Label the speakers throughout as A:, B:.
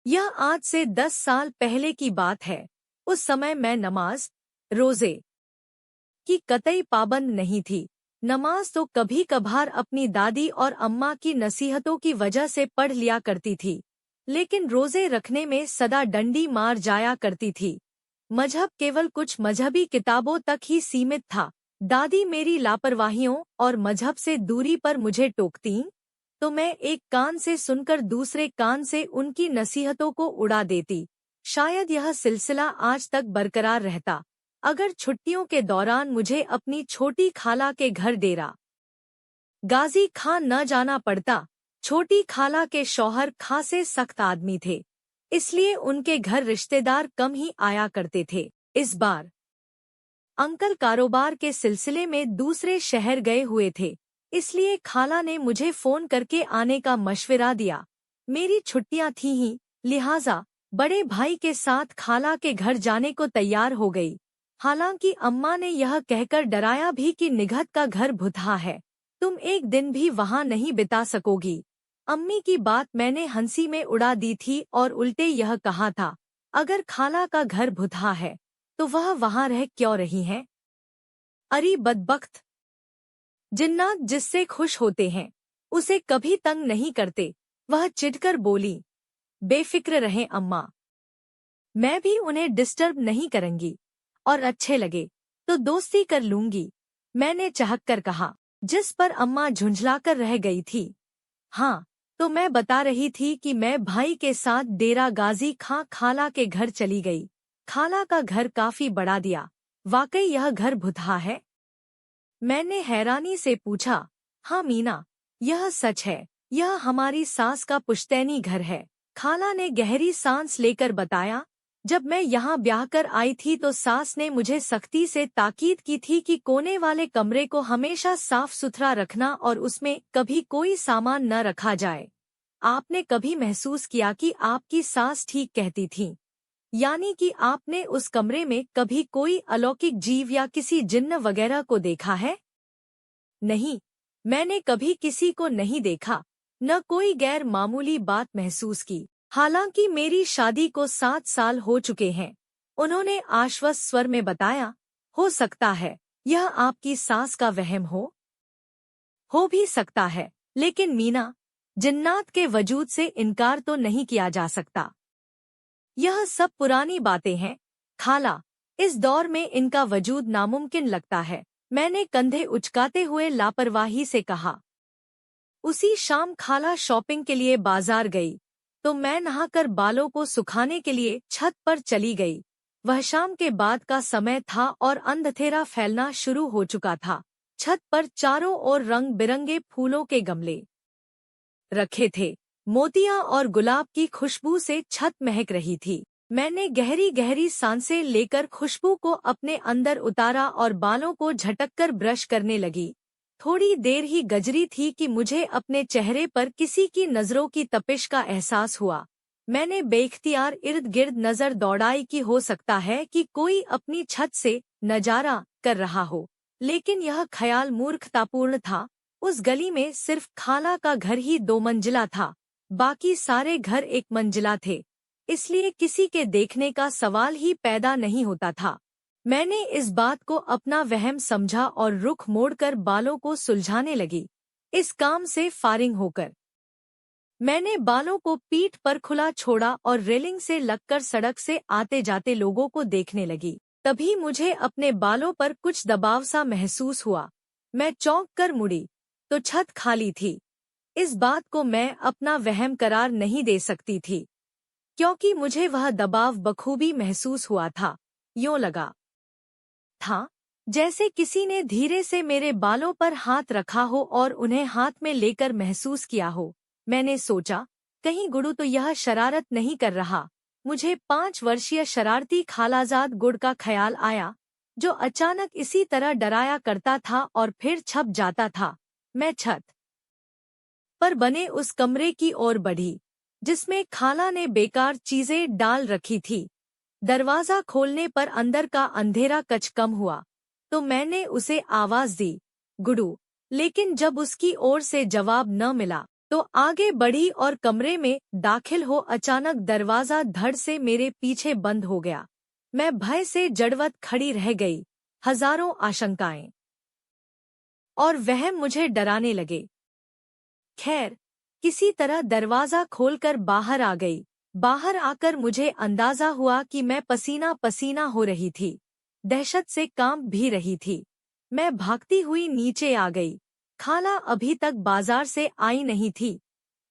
A: यह आज से 10 साल पहले की बात है। उस समय मैं नमाज, रोजे की कतई पाबंद नहीं थी। नमाज तो कभी कभार अपनी दादी और अम्मा की नसीहतों की वजह से पढ़ लिया करती थी, लेकिन रोजे रखने में सदा डंडी मार जाया करती थी। मजहब केवल कुछ मजहबी किताबों तक ही सीमित था। दादी मेरी लापरवाहियों और मजहब से दूरी पर मुझे टोकती, तो मैं एक कान से सुनकर दूसरे कान से उनकी नसीहतों को उड़ा देती। शायद यह सिलसिला आज तक बरकरार रहता अगर छुट्टियों के दौरान मुझे अपनी छोटी खाला के घर डेरा गाजी खां न जाना पड़ता। छोटी खाला के शौहर खासे सख्त आदमी थे, इसलिए उनके घर रिश्तेदार कम ही आया करते थे। इस बार अंकल कारोबार के सिलसिले में दूसरे शहर गए हुए थे, इसलिए खाला ने मुझे फोन करके आने का मशवरा दिया। मेरी छुट्टियां थी ही, लिहाजा बड़े भाई के साथ खाला के घर जाने को तैयार हो गई। हालांकि अम्मा ने यह कहकर डराया भी कि निघत का घर भुतहा है, तुम एक दिन भी वहां नहीं बिता सकोगी। अम्मी की बात मैंने हंसी में उड़ा दी थी और उल्टे यह कहा था, अगर खाला का घर भुतहा है तो वह वहां रह क्यों रही है। अरे बदबख्त, जिन्नात जिससे खुश होते हैं उसे कभी तंग नहीं करते। वह चिढ़कर बोली, बेफिक्र रहें अम्मा, मैं भी उन्हें डिस्टर्ब नहीं करूंगी, और अच्छे लगे तो दोस्ती कर लूंगी। मैंने चहककर कहा, जिस पर अम्मा झुंझलाकर रह गई थी। हाँ, तो मैं बता रही थी कि मैं भाई के साथ डेरा गाजी खां खाला के घर चली गई। खाला का घर काफी बड़ा दिया। वाकई यह घर भुतहा है? मैंने हैरानी से पूछा। हाँ मीना, यह सच है। यह हमारी सास का पुश्तैनी घर है। खाला ने गहरी सांस लेकर बताया। जब मैं यहाँ ब्याह कर आई थी तो सास ने मुझे सख्ती से ताकीद की थी कि कोने वाले कमरे को हमेशा साफ सुथरा रखना और उसमें कभी कोई सामान न रखा जाए। आपने कभी महसूस किया कि आपकी सास ठीक कहती थी? यानी कि आपने उस कमरे में कभी कोई अलौकिक जीव या किसी जिन्न वगैरह को देखा है? नहीं, मैंने कभी किसी को नहीं देखा, न कोई गैर मामूली बात महसूस की। हालांकि मेरी शादी को 7 साल हो चुके हैं, उन्होंने आश्वस्त स्वर में बताया। हो सकता है यह आपकी सास का वहम हो भी सकता है, लेकिन मीना, जिन्नात के वजूद से इनकार तो नहीं किया जा सकता। यह सब पुरानी बातें हैं खाला, इस दौर में इनका वजूद नामुमकिन लगता है। मैंने कंधे उचकाते हुए लापरवाही से कहा। उसी शाम खाला शॉपिंग के लिए बाजार गई, तो मैं नहाकर बालों को सुखाने के लिए छत पर चली गई। वह शाम के बाद का समय था और अंधेरा फैलना शुरू हो चुका था। छत पर चारों ओर रंग बिरंगे फूलों के गमले रखे थे। मोतियां और गुलाब की खुशबू से छत महक रही थी। मैंने गहरी गहरी सांसें लेकर खुशबू को अपने अंदर उतारा और बालों को झटककर ब्रश करने लगी। थोड़ी देर ही गजरी थी कि मुझे अपने चेहरे पर किसी की नजरों की तपिश का एहसास हुआ। मैंने बेख्तियार इर्द गिर्द नजर दौड़ाई कि हो सकता है कि कोई अपनी छत से नजारा कर रहा हो, लेकिन यह ख्याल मूर्खतापूर्ण था। उस गली में सिर्फ खाला का घर ही 2 मंजिला था, बाकी सारे घर 1 मंजिला थे, इसलिए किसी के देखने का सवाल ही पैदा नहीं होता था। मैंने इस बात को अपना वहम समझा और रुख मोड़कर बालों को सुलझाने लगी। इस काम से फारिग होकर मैंने बालों को पीठ पर खुला छोड़ा और रेलिंग से लगकर सड़क से आते जाते लोगों को देखने लगी। तभी मुझे अपने बालों पर कुछ दबाव सा महसूस हुआ। मैं चौंक कर मुड़ी तो छत खाली थी। इस बात को मैं अपना वहम करार नहीं दे सकती थी, क्योंकि मुझे वह दबाव बखूबी महसूस हुआ था। यूं लगा था जैसे किसी ने धीरे से मेरे बालों पर हाथ रखा हो और उन्हें हाथ में लेकर महसूस किया हो। मैंने सोचा, कहीं गुरु तो यह शरारत नहीं कर रहा। मुझे 5 वर्षीय शरारती खालाजाद गुड़ का ख्याल आया, जो अचानक इसी तरह डराया करता था और फिर छप जाता था। मैं छत पर बने उस कमरे की ओर बढ़ी जिसमें खाला ने बेकार चीजें डाल रखी थी। दरवाजा खोलने पर अंदर का अंधेरा कच कम हुआ, तो मैंने उसे आवाज दी, गुडू, लेकिन जब उसकी ओर से जवाब न मिला तो आगे बढ़ी और कमरे में दाखिल हो अचानक दरवाजा धड़ से मेरे पीछे बंद हो गया। मैं भय से जड़वत खड़ी रह गई। हजारों आशंकाएं और वहम मुझे डराने लगे। खैर, किसी तरह दरवाजा खोलकर बाहर आ गई। बाहर आकर मुझे अंदाजा हुआ कि मैं पसीना पसीना हो रही थी, दहशत से कांप भी रही थी। मैं भागती हुई नीचे आ गई। खाला अभी तक बाजार से आई नहीं थी।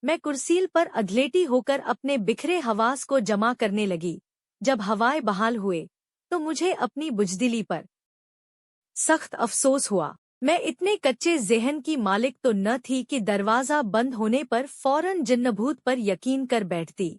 A: मैं कुर्सील पर अधलेटी होकर अपने बिखरे हवास को जमा करने लगी। जब हवाएं बहाल हुए तो मुझे अपनी बुजदिली पर सख्त अफसोस हुआ। मैं इतने कच्चे ज़हन की मालिक तो न थी कि दरवाज़ा बंद होने पर फौरन जिन्नभूत पर यकीन कर बैठती।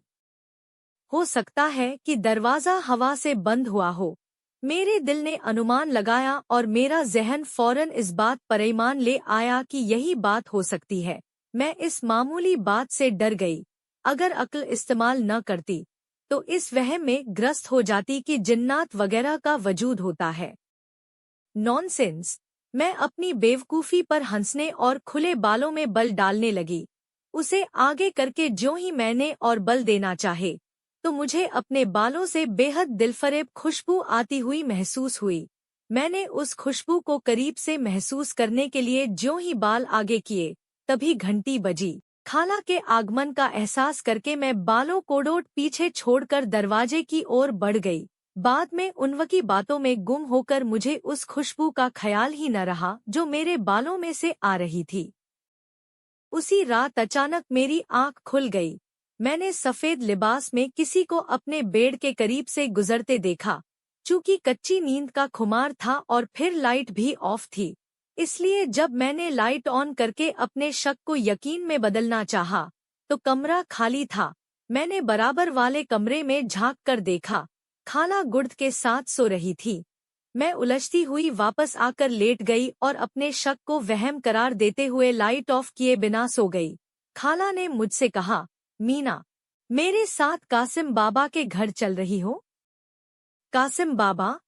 A: हो सकता है कि दरवाज़ा हवा से बंद हुआ हो। मेरे दिल ने अनुमान लगाया और मेरा ज़हन फौरन इस बात पर ईमान ले आया कि यही बात हो सकती है। मैं इस मामूली बात से डर गई। अगर अक्ल इस्तेमाल न करती तो इस वहम में ग्रस्त हो जाती कि जिन्नात वगैरह का वजूद होता है। नॉनसेंस। मैं अपनी बेवकूफ़ी पर हंसने और खुले बालों में बल डालने लगी। उसे आगे करके ज्यों ही मैंने और बल देना चाहे तो मुझे अपने बालों से बेहद दिलफरेब खुशबू आती हुई महसूस हुई। मैंने उस खुशबू को करीब से महसूस करने के लिए ज्यों ही बाल आगे किए तभी घंटी बजी। खाला के आगमन का एहसास करके मैं बालों कोडोट पीछे छोड़कर दरवाजे की ओर बढ़ गई। बाद में उनकी बातों में गुम होकर मुझे उस खुशबू का ख्याल ही न रहा जो मेरे बालों में से आ रही थी। उसी रात अचानक मेरी आंख खुल गई। मैंने सफेद लिबास में किसी को अपने बेड के करीब से गुजरते देखा। चूंकि कच्ची नींद का खुमार था और फिर लाइट भी ऑफ थी, इसलिए जब मैंने लाइट ऑन करके अपने शक को यकीन में बदलना चाहा तो कमरा खाली था। मैंने बराबर वाले कमरे में झांक कर देखा। खाला गुर्द के साथ सो रही थी। मैं उलझती हुई वापस आकर लेट गई और अपने शक को वहम करार देते हुए लाइट ऑफ किए बिना सो गई। खाला ने मुझसे कहा, मीना, मेरे साथ कासिम बाबा के घर चल रही हो? कासिम बाबा?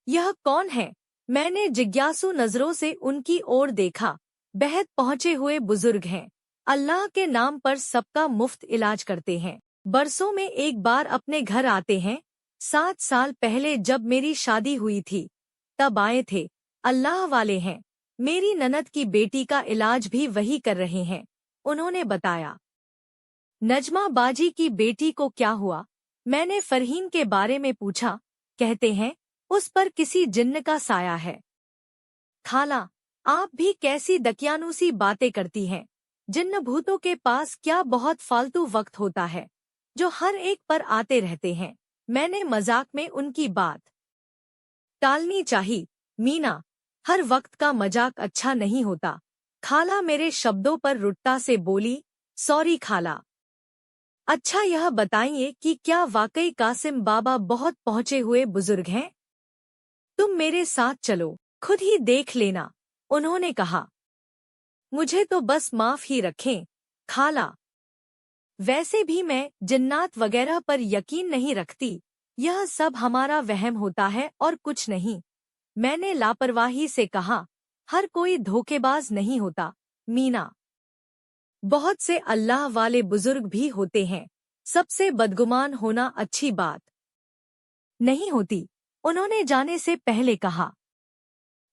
A: यह कौन है? मैंने जिज्ञासु नजरों से उनकी ओर देखा। बेहद पहुंचे हुए बुजुर्ग हैं। अल्लाह के नाम पर सबका मुफ्त इलाज करते हैं। बरसों में एक बार अपने घर आते हैं। 7 साल पहले जब मेरी शादी हुई थी तब आए थे। अल्लाह वाले हैं। मेरी ननद की बेटी का इलाज भी वही कर रहे हैं, उन्होंने बताया। नजमा बाजी की बेटी को क्या हुआ? मैंने फरहीन के बारे में पूछा। कहते हैं उस पर किसी जिन्न का साया है। खाला, आप भी कैसी दकियानूसी बातें करती हैं। जिन्न भूतों के पास क्या बहुत फालतू वक्त होता है जो हर एक पर आते रहते हैं। मैंने मजाक में उनकी बात टालनी चाहिए। मीना, हर वक्त का मजाक अच्छा नहीं होता। खाला मेरे शब्दों पर रुट्टा से बोली। सॉरी खाला। अच्छा, यह बताइए कि क्या वाकई कासिम बाबा बहुत पहुंचे हुए बुजुर्ग हैं? तुम मेरे साथ चलो, खुद ही देख लेना, उन्होंने कहा। मुझे तो बस माफ ही रखें खाला। वैसे भी मैं जिन्नात वगैरह पर यकीन नहीं रखती। यह सब हमारा वहम होता है और कुछ नहीं। मैंने लापरवाही से कहा। हर कोई धोखेबाज नहीं होता मीना। बहुत से अल्लाह वाले बुजुर्ग भी होते हैं। सबसे बदगुमान होना अच्छी बात नहीं होती, उन्होंने जाने से पहले कहा।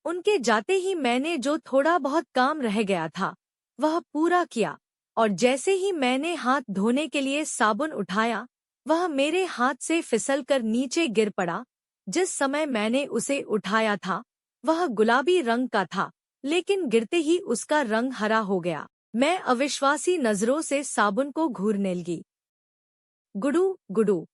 A: उनके जाते ही मैंने जो थोड़ा बहुत काम रह गया था वह पूरा किया और जैसे ही मैंने हाथ धोने के लिए साबुन उठाया वह मेरे हाथ से फिसलकर नीचे गिर पड़ा। जिस समय मैंने उसे उठाया था वह गुलाबी रंग का था, लेकिन गिरते ही उसका रंग हरा हो गया। मैं अविश्वासी नजरों से साबुन को घूरने लगी। गुडू गुडू,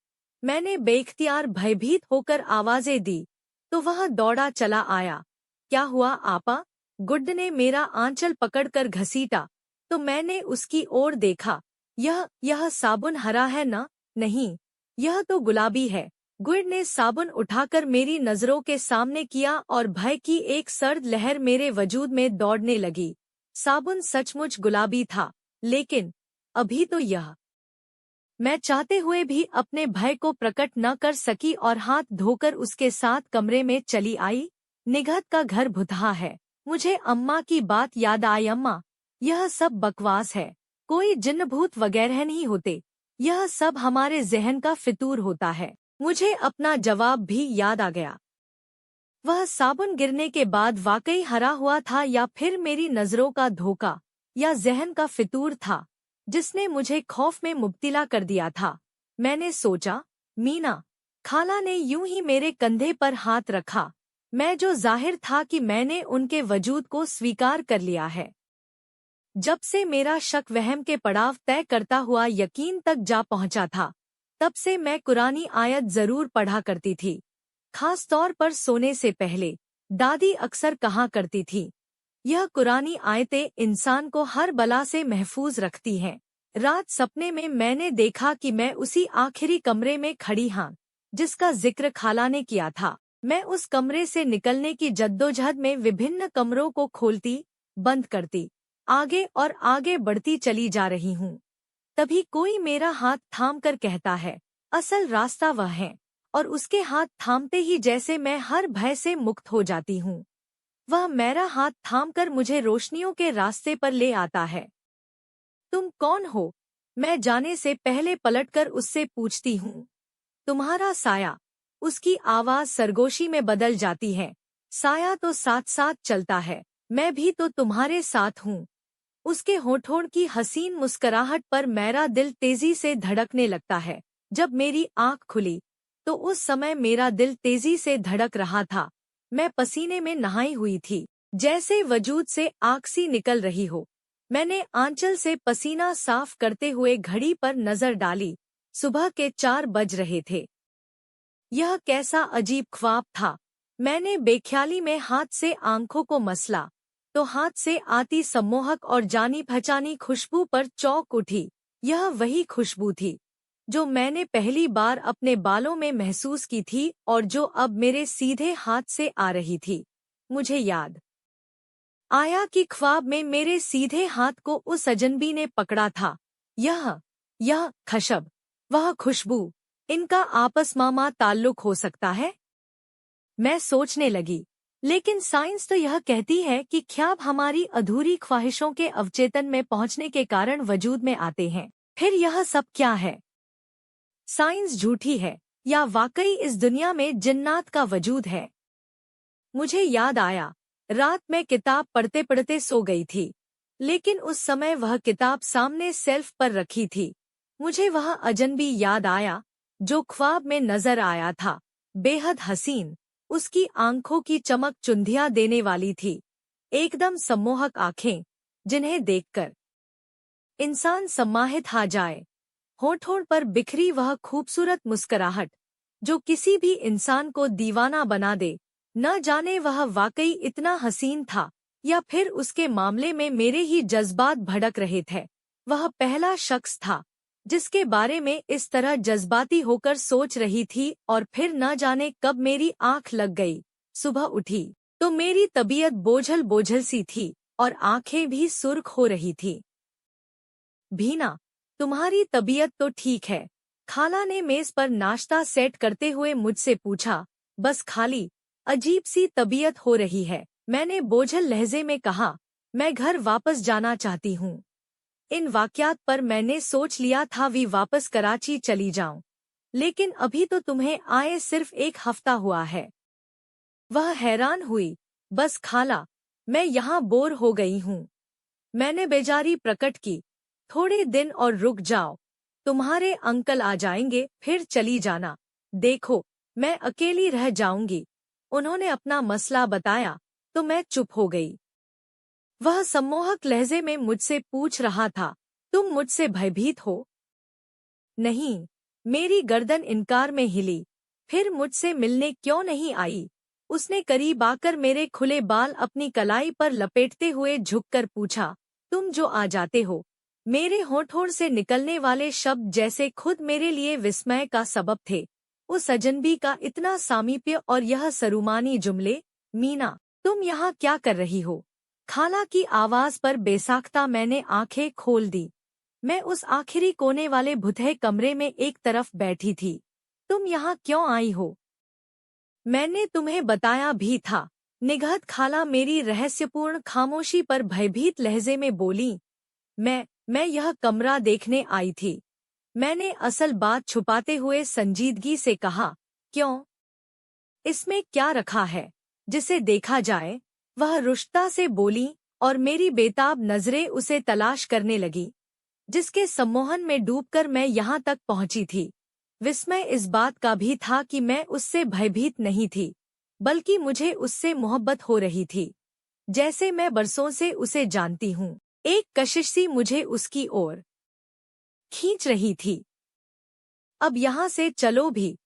A: मैंने बेख्तियार भयभीत होकर आवाजें दी तो वह दौड़ा चला आया। क्या हुआ आपा? गुड ने मेरा आंचल पकड़कर घसीटा तो मैंने उसकी ओर देखा। यह साबुन हरा है ना? नहीं, यह तो गुलाबी है। गुड ने साबुन उठाकर मेरी नजरों के सामने किया और भय की एक सर्द लहर मेरे वजूद में दौड़ने लगी। साबुन सचमुच गुलाबी था, लेकिन अभी तो यह मैं चाहते हुए भी अपने भय को प्रकट न कर सकी और हाथ धोकर उसके साथ कमरे में चली आई। निघत का घर भुतहा है। मुझे अम्मा की बात याद आई। अम्मा, यह सब बकवास है। कोई जिन्न भूत वगैरह नहीं होते, यह सब हमारे जहन का फितूर होता है। मुझे अपना जवाब भी याद आ गया। वह साबुन गिरने के बाद वाकई हरा हुआ था या फिर मेरी नजरों का धोखा या जहन का फितूर था जिसने मुझे खौफ में मुब्तिला कर दिया था। मैंने सोचा, मीना खाला ने यूं ही मेरे कंधे पर हाथ रखा, मैं जो जाहिर था कि मैंने उनके वजूद को स्वीकार कर लिया है। जब से मेरा शक वहम के पड़ाव तय करता हुआ यकीन तक जा पहुंचा था, तब से मैं कुरानी आयत जरूर पढ़ा करती थी। खास तौर पर सोने से पहले दादी अक्सर कहा करती थी, यह कुरानी आयतें इंसान को हर बला से महफूज रखती हैं। रात सपने में मैंने देखा कि मैं उसी आखिरी कमरे में खड़ी हाँ जिसका जिक्र खाला ने किया था। मैं उस कमरे से निकलने की जद्दोजहद में विभिन्न कमरों को खोलती, बंद करती, आगे और आगे बढ़ती चली जा रही हूँ। तभी कोई मेरा हाथ थामकर कहता है, असल रास्ता वह है, और उसके हाथ थामते ही जैसे मैं हर भय से मुक्त हो जाती हूँ। वह मेरा हाथ थामकर मुझे रोशनियों के रास्ते पर ले आता है। तुम कौन हो? मैं जाने से पहले पलटकर उससे पूछती हूँ। तुम्हारा साया। उसकी आवाज सरगोशी में बदल जाती है। साया तो साथ साथ चलता है, मैं भी तो तुम्हारे साथ हूँ। उसके होठों की हसीन मुस्कुराहट पर मेरा दिल तेजी से धड़कने लगता है। जब मेरी आंख खुली तो उस समय मेरा दिल तेजी से धड़क रहा था। मैं पसीने में नहाई हुई थी, जैसे वजूद से आग सी निकल रही हो। मैंने आंचल से पसीना साफ करते हुए घड़ी पर नजर डाली। सुबह के 4 बज रहे थे। यह कैसा अजीब ख्वाब था। मैंने बेख्याली में हाथ से आंखों को मसला तो हाथ से आती सम्मोहक और जानी पहचानी खुशबू पर चौंक उठी। यह वही खुशबू थी जो मैंने पहली बार अपने बालों में महसूस की थी और जो अब मेरे सीधे हाथ से आ रही थी। मुझे याद आया कि ख्वाब में मेरे सीधे हाथ को उस अजनबी ने पकड़ा था। यह खशब, वह खुशबू, इनका आपस में ताल्लुक हो सकता है? मैं सोचने लगी, लेकिन साइंस तो यह कहती है कि ख्याब हमारी अधूरी ख्वाहिशों के अवचेतन में पहुंचने के कारण वजूद में आते हैं। फिर यह सब क्या है? साइंस झूठी है या वाकई इस दुनिया में जिन्नात का वजूद है? मुझे याद आया, रात में किताब पढ़ते पढ़ते सो गई थी, लेकिन उस समय वह किताब सामने सेल्फ पर रखी थी। मुझे वह अजनबी याद आया जो ख्वाब में नजर आया था, बेहद हसीन। उसकी आंखों की चमक चुंधिया देने वाली थी, एकदम सम्मोहक आंखें जिन्हें देखकर इंसान सम्माहित आ जाए। होठों पर बिखरी वह खूबसूरत मुस्कुराहट जो किसी भी इंसान को दीवाना बना दे। न जाने वह वाकई इतना हसीन था या फिर उसके मामले में मेरे ही जज्बात भड़क रहे थे। वह पहला शख्स था जिसके बारे में इस तरह जज्बाती होकर सोच रही थी और फिर न जाने कब मेरी आंख लग गई। सुबह उठी तो मेरी तबीयत बोझल बोझल सी थी और आंखें भी सुर्ख हो रही थी। भीना, तुम्हारी तबीयत तो ठीक है? खाला ने मेज पर नाश्ता सेट करते हुए मुझसे पूछा। बस खाली अजीब सी तबीयत हो रही है, मैंने बोझल लहजे में कहा। मैं घर वापस जाना चाहती हूँ। इन वाक़यात पर मैंने सोच लिया था भी वापस कराची चली जाऊं, लेकिन अभी तो तुम्हें आए सिर्फ 1 हफ्ता हुआ है। वह हैरान हुई। बस खाला, मैं यहाँ बोर हो गई हूँ। मैंने बेजारी प्रकट की। थोड़े दिन और रुक जाओ, तुम्हारे अंकल आ जाएंगे फिर चली जाना। देखो, मैं अकेली रह जाऊंगी। उन्होंने अपना मसला बताया तो मैं चुप हो गई। वह सम्मोहक लहजे में मुझसे पूछ रहा था, तुम मुझसे भयभीत हो? नहीं, मेरी गर्दन इनकार में हिली। फिर मुझसे मिलने क्यों नहीं आई? उसने करीब आकर मेरे खुले बाल अपनी कलाई पर लपेटते हुए झुककर पूछा। तुम जो आ जाते हो। मेरे होठों से निकलने वाले शब्द जैसे खुद मेरे लिए विस्मय का सबब थे। उस अजनबी का इतना सामीप्य और यह सरुमानी जुमले। मीना, तुम यहाँ क्या कर रही हो? खाला की आवाज पर बेसाख्ता मैंने आंखें खोल दी। मैं उस आखिरी कोने वाले भुतहे कमरे में एक तरफ बैठी थी। तुम यहाँ क्यों आई हो? मैंने तुम्हें बताया भी था। निगहत खाला मेरी रहस्यपूर्ण खामोशी पर भयभीत लहजे में बोली। मैं यह कमरा देखने आई थी। मैंने असल बात छुपाते हुए संजीदगी से कहा, क्यों? इसमें क्या रखा है जिसे देखा जाए? वह रुष्टता से बोली और मेरी बेताब नजरें उसे तलाश करने लगी, जिसके सम्मोहन में डूबकर मैं यहाँ तक पहुंची थी। विस्मय इस बात का भी था कि मैं उससे भयभीत नहीं थी, बल्कि मुझे उससे मोहब्बत हो रही थी, जैसे मैं बरसों से उसे जानती हूँ। एक कशिश सी मुझे उसकी ओर खींच रही थी। अब यहाँ से चलो भी,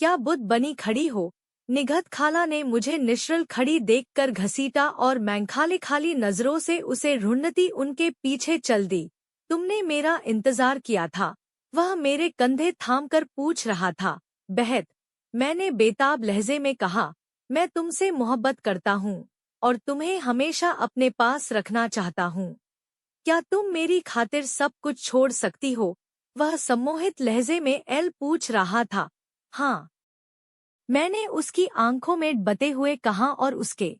A: क्या बुद्ध बनी खड़ी हो? निघत खाला ने मुझे निश्चल खड़ी देखकर घसीटा और मैं खाली खाली नजरों से उसे ढूंढती उनके पीछे चल दी। तुमने मेरा इंतजार किया था, वह मेरे कंधे थामकर पूछ रहा था। बहत, मैंने बेताब लहजे में कहा, मैं तुमसे मोहब्बत करता हूँ और तुम्हें हमेशा अपने पास रखना चाहता हूँ। क्या तुम मेरी खातिर सब कुछ छोड़ सकती हो? वह सम्मोहित लहजे में एल पूछ रहा था। हाँ, मैंने उसकी आंखों में बते हुए कहा और उसके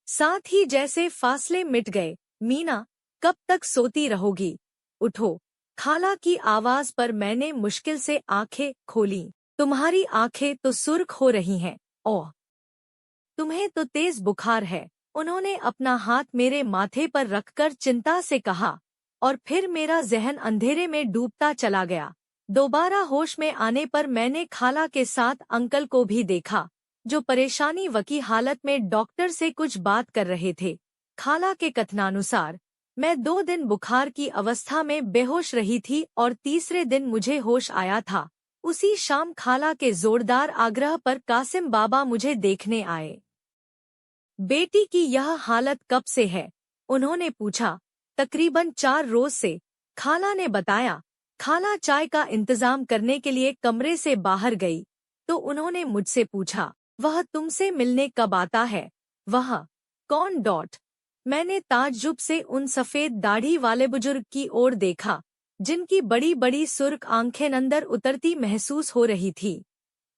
A: साथ ही जैसे फासले मिट गए। मीना, कब तक सोती रहोगी? उठो। खाला की आवाज पर मैंने मुश्किल से आंखें खोली। तुम्हारी आंखें तो सुर्ख हो रही हैं। ओह, तुम्हें तो तेज बुखार है। उन्होंने अपना हाथ मेरे माथे पर रखकर चिंता से कहा, और फिर मेरा जहन अंधेरे में डूबता चला गया। दोबारा होश में आने पर मैंने खाला के साथ अंकल को भी देखा, जो परेशानी वकी हालत में डॉक्टर से कुछ बात कर रहे थे। खाला के कथनानुसार मैं 2 दिन बुखार की अवस्था में बेहोश रही थी और तीसरे दिन मुझे होश आया था। उसी शाम खाला के जोरदार आग्रह पर कासिम बाबा मुझे देखने आए। बेटी की यह हालत कब से है? उन्होंने पूछा। तकरीबन 4 रोज से, खाला ने बताया। खाला चाय का इंतजाम करने के लिए कमरे से बाहर गई तो उन्होंने मुझसे पूछा, वह तुमसे मिलने कब आता है? वह कौन? मैंने ताज्जुब से उन सफेद दाढ़ी वाले बुजुर्ग की ओर देखा, जिनकी बड़ी बड़ी सुर्ख आंखें अंदर उतरती महसूस हो रही थी।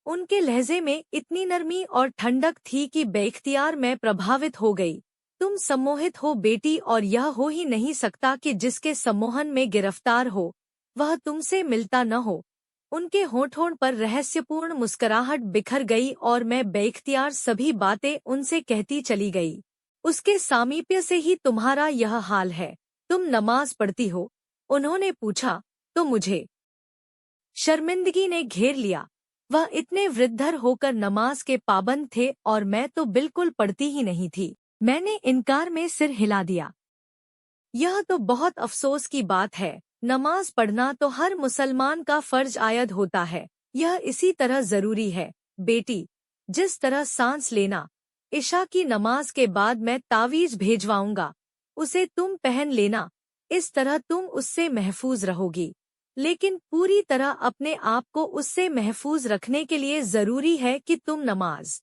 A: उनके लहजे में इतनी नरमी और ठंडक थी कि बेख्तियार मैं प्रभावित हो गई। तुम सम्मोहित हो बेटी, और यह हो ही नहीं सकता कि जिसके सम्मोहन में गिरफ्तार हो वह तुमसे मिलता न हो। उनके होठों पर रहस्यपूर्ण मुस्कुराहट बिखर गई और मैं बेख्तियार सभी बातें उनसे कहती चली गई। उसके सामीप्य से ही तुम्हारा यह हाल है। तुम नमाज पढ़ती हो? उन्होंने पूछा तो मुझे शर्मिंदगी ने घेर लिया। वह इतने वृद्धर होकर नमाज के पाबंद थे और मैं तो बिल्कुल पढ़ती ही नहीं थी। मैंने इनकार में सिर हिला दिया। यह तो बहुत अफसोस की बात है। नमाज पढ़ना तो हर मुसलमान का फर्ज आयद होता है। यह इसी तरह जरूरी है बेटी, जिस तरह सांस लेना। इशा की नमाज के बाद मैं तावीज भेजवाऊंगा, उसे तुम पहन लेना। इस तरह तुम उससे महफूज रहोगी। लेकिन पूरी तरह अपने आप को उससे महफूज रखने के लिए जरूरी है कि तुम नमाज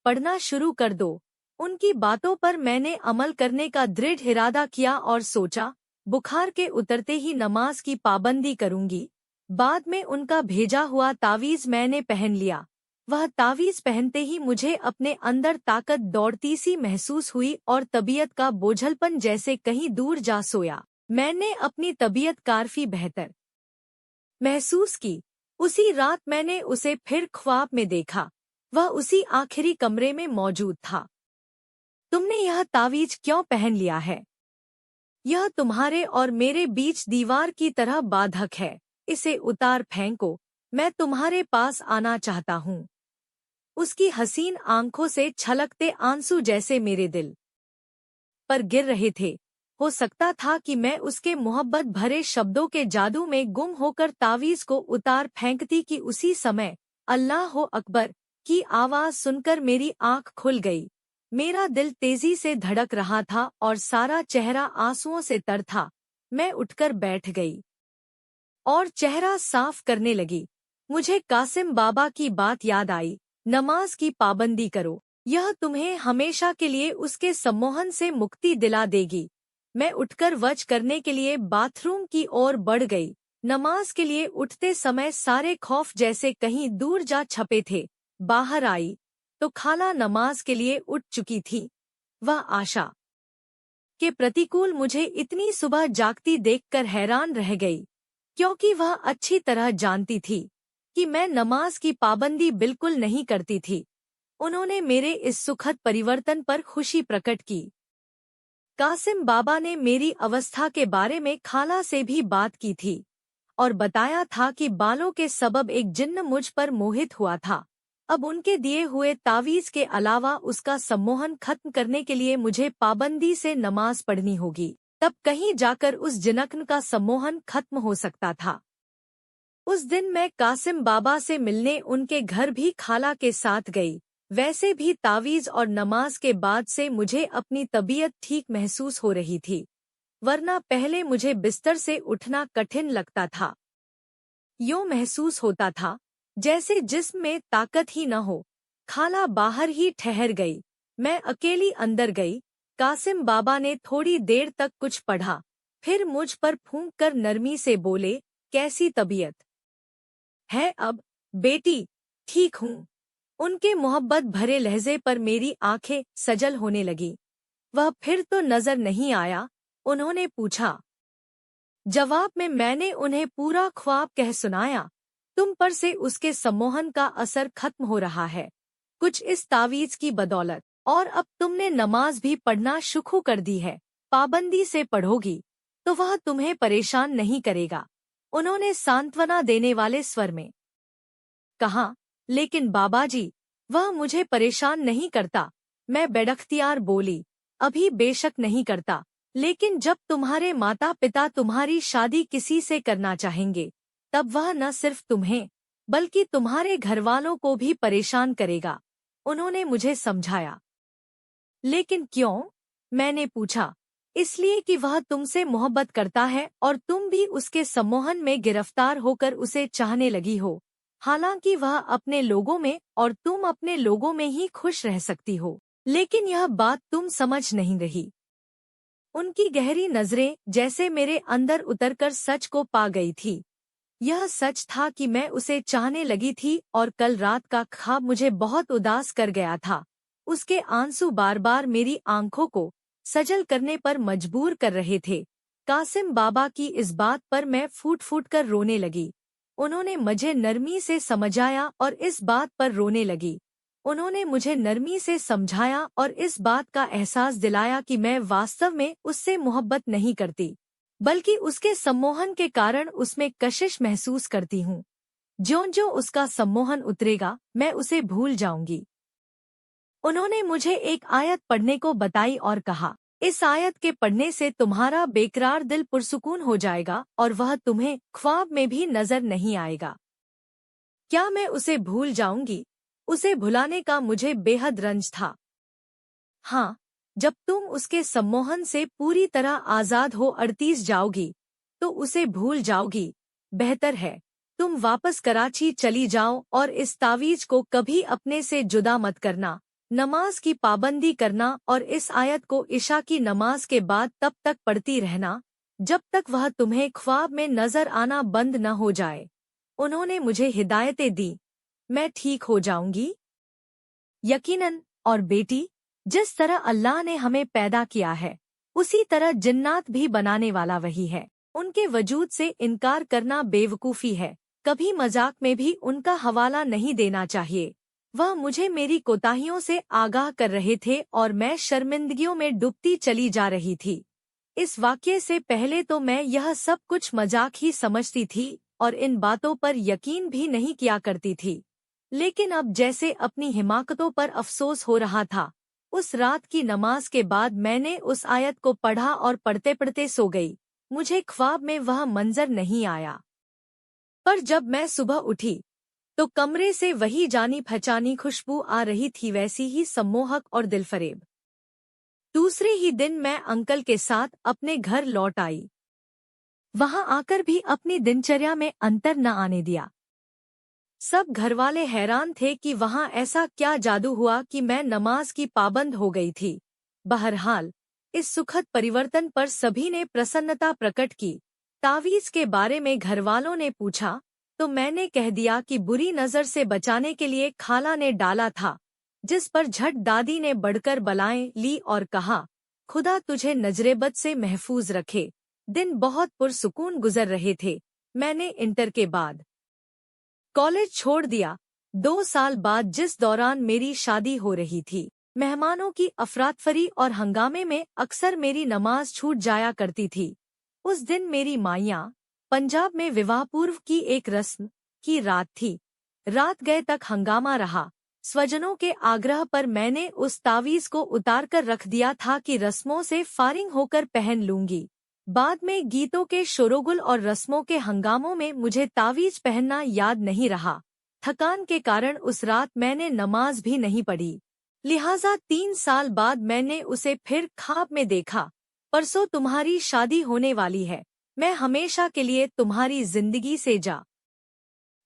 A: पढ़ना शुरू कर दो। उनकी बातों पर मैंने अमल करने का दृढ़ इरादा किया और सोचा, बुखार के उतरते ही नमाज की पाबंदी करूंगी। बाद में उनका भेजा हुआ तावीज मैंने पहन लिया। वह तावीज पहनते ही मुझे अपने अंदर ताकत दौड़ती सी महसूस हुई और तबीयत का बोझलपन जैसे कहीं दूर जा सोया। मैंने अपनी तबीयत काफी बेहतर महसूस की। उसी रात मैंने उसे फिर ख्वाब में देखा। वह उसी आखिरी कमरे में मौजूद था। तुमने यह तावीज क्यों पहन लिया है? यह तुम्हारे और मेरे बीच दीवार की तरह बाधक है। इसे उतार फेंको। मैं तुम्हारे पास आना चाहता हूँ। उसकी हसीन आंखों से छलकते आंसू जैसे मेरे दिल पर गिर रहे थे। हो सकता था कि मैं उसके मोहब्बत भरे शब्दों के जादू में गुम होकर तावीज को उतार फेंकती कि उसी समय अल्लाह अकबर की आवाज सुनकर मेरी आंख खुल गई। मेरा दिल तेजी से धड़क रहा था और सारा चेहरा आंसुओं से तर था। मैं उठकर बैठ गई और चेहरा साफ करने लगी। मुझे कासिम बाबा की बात याद आई, नमाज की पाबंदी करो, यह तुम्हें हमेशा के लिए उसके सम्मोहन से मुक्ति दिला देगी। मैं उठकर वज करने के लिए बाथरूम की ओर बढ़ गई। नमाज के लिए उठते समय सारे खौफ जैसे कहीं दूर जा छपे थे। बाहर आई तो खाला नमाज के लिए उठ चुकी थी। वह आशा के प्रतिकूल मुझे इतनी सुबह जागती देखकर हैरान रह गई, क्योंकि वह अच्छी तरह जानती थी कि मैं नमाज की पाबंदी बिल्कुल नहीं करती थी। उन्होंने मेरे इस सुखद परिवर्तन पर खुशी प्रकट की। कासिम बाबा ने मेरी अवस्था के बारे में खाला से भी बात की थी और बताया था कि बालों के सबब एक जिन्न मुझ पर मोहित हुआ था। अब उनके दिए हुए तावीज के अलावा उसका सम्मोहन खत्म करने के लिए मुझे पाबंदी से नमाज पढ़नी होगी, तब कहीं जाकर उस जिनक्न का सम्मोहन खत्म हो सकता था। उस दिन मैं कासिम बाबा से मिलने उनके घर भी खाला के साथ गई। वैसे भी तावीज और नमाज के बाद से मुझे अपनी तबीयत ठीक महसूस हो रही थी, वरना पहले मुझे बिस्तर से उठना कठिन लगता था। यूं महसूस होता था जैसे जिस्म में ताकत ही न हो। खाला बाहर ही ठहर गई, मैं अकेली अंदर गई। कासिम बाबा ने थोड़ी देर तक कुछ पढ़ा, फिर मुझ पर फूंक कर नरमी से बोले, कैसी तबीयत है अब बेटी? ठीक हूँ। उनके मोहब्बत भरे लहजे पर मेरी आंखें सजल होने लगी। वह फिर तो नजर नहीं आया, उन्होंने पूछा। जवाब में मैंने उन्हें पूरा ख्वाब कह सुनाया। तुम पर से उसके सम्मोहन का असर खत्म हो रहा है, कुछ इस तावीज की बदौलत, और अब तुमने नमाज भी पढ़ना शुरू कर दी है। पाबंदी से पढ़ोगी तो वह तुम्हें परेशान नहीं करेगा, उन्होंने सांत्वना देने वाले स्वर में कहा। लेकिन बाबाजी, वह मुझे परेशान नहीं करता, मैं बेडख्तियार बोली। अभी बेशक नहीं करता, लेकिन जब तुम्हारे माता पिता तुम्हारी शादी किसी से करना चाहेंगे, तब वह न सिर्फ तुम्हें बल्कि तुम्हारे घरवालों को भी परेशान करेगा, उन्होंने मुझे समझाया। लेकिन क्यों? मैंने पूछा। इसलिए कि वह तुमसे मोहब्बत करता है और तुम भी उसके सम्मोहन में गिरफ्तार होकर उसे चाहने लगी हो। हालांकि वह अपने लोगों में और तुम अपने लोगों में ही खुश रह सकती हो, लेकिन यह बात तुम समझ नहीं रही। उनकी गहरी नजरें जैसे मेरे अंदर उतरकर सच को पा गई थी। यह सच था कि मैं उसे चाहने लगी थी और कल रात का ख्वाब मुझे बहुत उदास कर गया था। उसके आंसू बार बार मेरी आंखों को सजल करने पर मजबूर कर रहे थे। कासिम बाबा की इस बात पर मैं फूट फूट कर रोने लगी। उन्होंने मुझे नरमी से समझाया और इस बात पर रोने लगी। उन्होंने मुझे नरमी से समझाया और इस बात का एहसास दिलाया कि मैं वास्तव में उससे मोहब्बत नहीं करती, बल्कि उसके सम्मोहन के कारण उसमें कशिश महसूस करती हूँ। ज्यों-ज्यों उसका सम्मोहन उतरेगा, मैं उसे भूल जाऊंगी। उन्होंने मुझे एक आयत पढ़ने को बताई और कहा, इस आयत के पढ़ने से तुम्हारा बेकरार दिल पुरसुकून हो जाएगा और वह तुम्हें ख्वाब में भी नजर नहीं आएगा। क्या मैं उसे भूल जाऊंगी? उसे भुलाने का मुझे बेहद रंज था। हाँ, जब तुम उसके सम्मोहन से पूरी तरह आजाद हो 38 जाओगी, तो उसे भूल जाओगी। बेहतर है तुम वापस कराची चली जाओ और इस तावीज को कभी अपने से जुदा मत करना। नमाज की पाबंदी करना और इस आयत को इशा की नमाज के बाद तब तक पढ़ती रहना, जब तक वह तुम्हें ख्वाब में नजर आना बंद न हो जाए। उन्होंने मुझे हिदायतें दी। मैं ठीक हो जाऊंगी यकीनन। और बेटी, जिस तरह अल्लाह ने हमें पैदा किया है, उसी तरह जिन्नात भी बनाने वाला वही है। उनके वजूद से इनकार करना बेवकूफ़ी है। कभी मजाक में भी उनका हवाला नहीं देना चाहिए। वह मुझे मेरी कोताहियों से आगाह कर रहे थे और मैं शर्मिंदगियों में डूबती चली जा रही थी। इस वाक़ये से पहले तो मैं यह सब कुछ मजाक ही समझती थी और इन बातों पर यकीन भी नहीं किया करती थी। लेकिन अब जैसे अपनी हिमाकतों पर अफसोस हो रहा था। उस रात की नमाज के बाद मैंने उस आयत को पढ़ा और पढ़ते पढ़ते सो गई। मुझे ख्वाब में वह मंजर नहीं आया, पर जब मैं सुबह उठी तो कमरे से वही जानी पहचानी खुशबू आ रही थी, वैसी ही सम्मोहक और दिलफरेब। दूसरे ही दिन मैं अंकल के साथ अपने घर लौट आई। वहां आकर भी अपनी दिनचर्या में अंतर न आने दिया। सब घरवाले हैरान थे कि वहां ऐसा क्या जादू हुआ कि मैं नमाज की पाबंद हो गई थी। बहरहाल, इस सुखद परिवर्तन पर सभी ने प्रसन्नता प्रकट की। तावीज के बारे में घरवालों ने पूछा तो मैंने कह दिया कि बुरी नजर से बचाने के लिए खाला ने डाला था, जिस पर झट दादी ने बढ़कर बलाएं ली और कहा, खुदा तुझे नजरेबद से महफूज रखे। दिन बहुत पुरसुकून गुजर रहे थे। मैंने इंटर के बाद कॉलेज छोड़ दिया। 2 साल बाद, जिस दौरान मेरी शादी हो रही थी, मेहमानों की अफरातफरी और हंगामे में अक्सर मेरी नमाज छूट जाया करती थी। उस दिन मेरी माइयाँ पंजाब में विवाह पूर्व की एक रस्म की रात थी। रात गए तक हंगामा रहा। स्वजनों के आग्रह पर मैंने उस तावीज को उतारकर रख दिया था कि रस्मों से फारिग होकर पहन लूंगी। बाद में गीतों के शोरोगुल और रस्मों के हंगामों में मुझे तावीज पहनना याद नहीं रहा। थकान के कारण उस रात मैंने नमाज भी नहीं पढ़ी। लिहाजा 3 साल बाद मैंने उसे फिर ख्वाब में देखा। परसों तुम्हारी शादी होने वाली है। मैं हमेशा के लिए तुम्हारी जिंदगी से जा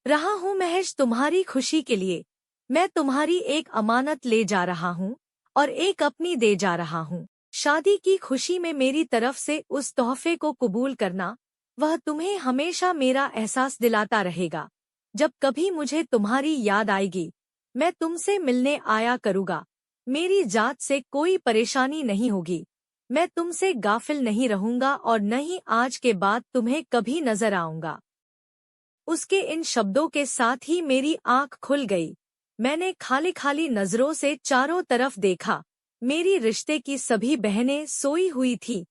A: रहा हूँ, महज तुम्हारी खुशी के लिए। मैं तुम्हारी एक अमानत ले जा रहा हूँ और एक अपनी दे जा रहा हूँ। शादी की खुशी में मेरी तरफ से उस तोहफे को कबूल करना। वह तुम्हें हमेशा मेरा एहसास दिलाता रहेगा। जब कभी मुझे तुम्हारी याद आएगी, मैं तुमसे मिलने आया करूँगा। मेरी जात से कोई परेशानी नहीं होगी। मैं तुमसे गाफिल नहीं रहूंगा और न ही आज के बाद तुम्हें कभी नजर आऊंगा। उसके इन शब्दों के साथ ही मेरी आंख खुल गई। मैंने खाली खाली नजरों से चारों तरफ देखा। मेरी रिश्ते की सभी बहनें सोई हुई थी।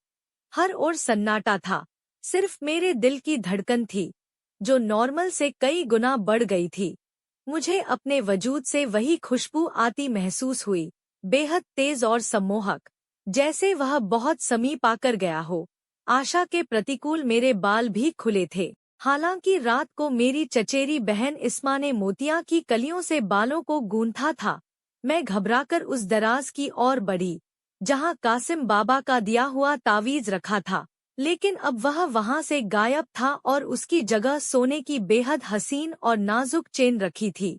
A: हर ओर सन्नाटा था। सिर्फ मेरे दिल की धड़कन थी, जो नॉर्मल से कई गुना बढ़ गई थी। मुझे अपने वजूद से वही खुशबू आती महसूस हुई, बेहद तेज और सम्मोहक, जैसे वह बहुत समीप आकर गया हो। आशा के प्रतिकूल मेरे बाल भी खुले थे। हालांकि रात को मेरी चचेरी बहन इस्मा ने मोतिया की कलियों से बालों को गूंथा था। मैं घबराकर उस दराज की ओर बढ़ी, जहां कासिम बाबा का दिया हुआ तावीज रखा था। लेकिन अब वह वहां से गायब था और उसकी जगह सोने की बेहद हसीन और नाजुक चेन रखी थी,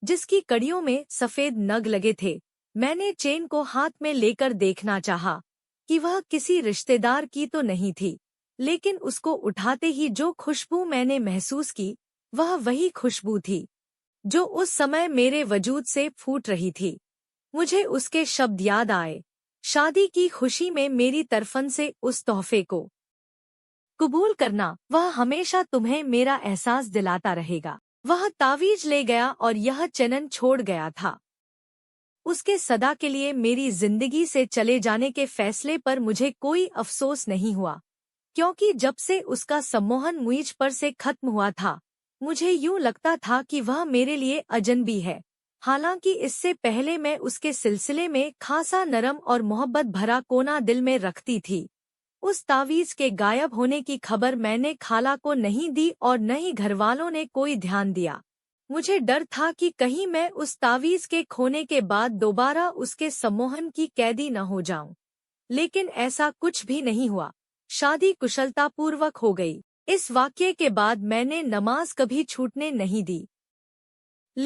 A: जिसकी कड़ियों में सफेद नग लगे थे। मैंने चेन को हाथ में लेकर देखना चाहा कि वह किसी रिश्तेदार की तो नहीं थी, लेकिन उसको उठाते ही जो खुशबू मैंने महसूस की, वह वही खुशबू थी जो उस समय मेरे वजूद से फूट रही थी। मुझे उसके शब्द याद आए, शादी की खुशी में मेरी तरफन से उस तोहफे को कबूल करना। वह हमेशा तुम्हें मेरा एहसास दिलाता रहेगा। वह तावीज ले गया और यह चनन छोड़ गया था। उसके सदा के लिए मेरी जिंदगी से चले जाने के फैसले पर मुझे कोई अफसोस नहीं हुआ, क्योंकि जब से उसका सम्मोहन मुझ पर से खत्म हुआ था, मुझे यूं लगता था कि वह मेरे लिए अजनबी है। हालांकि इससे पहले मैं उसके सिलसिले में खासा नरम और मोहब्बत भरा कोना दिल में रखती थी। उस तावीज के गायब होने की खबर मैंने खाला को नहीं दी और न ही घरवालों ने कोई ध्यान दिया। मुझे डर था कि कहीं मैं उस तावीज के खोने के बाद दोबारा उसके सम्मोहन की कैदी न हो जाऊं। लेकिन ऐसा कुछ भी नहीं हुआ। शादी कुशलतापूर्वक हो गई। इस वाक़ये के बाद मैंने नमाज कभी छूटने नहीं दी।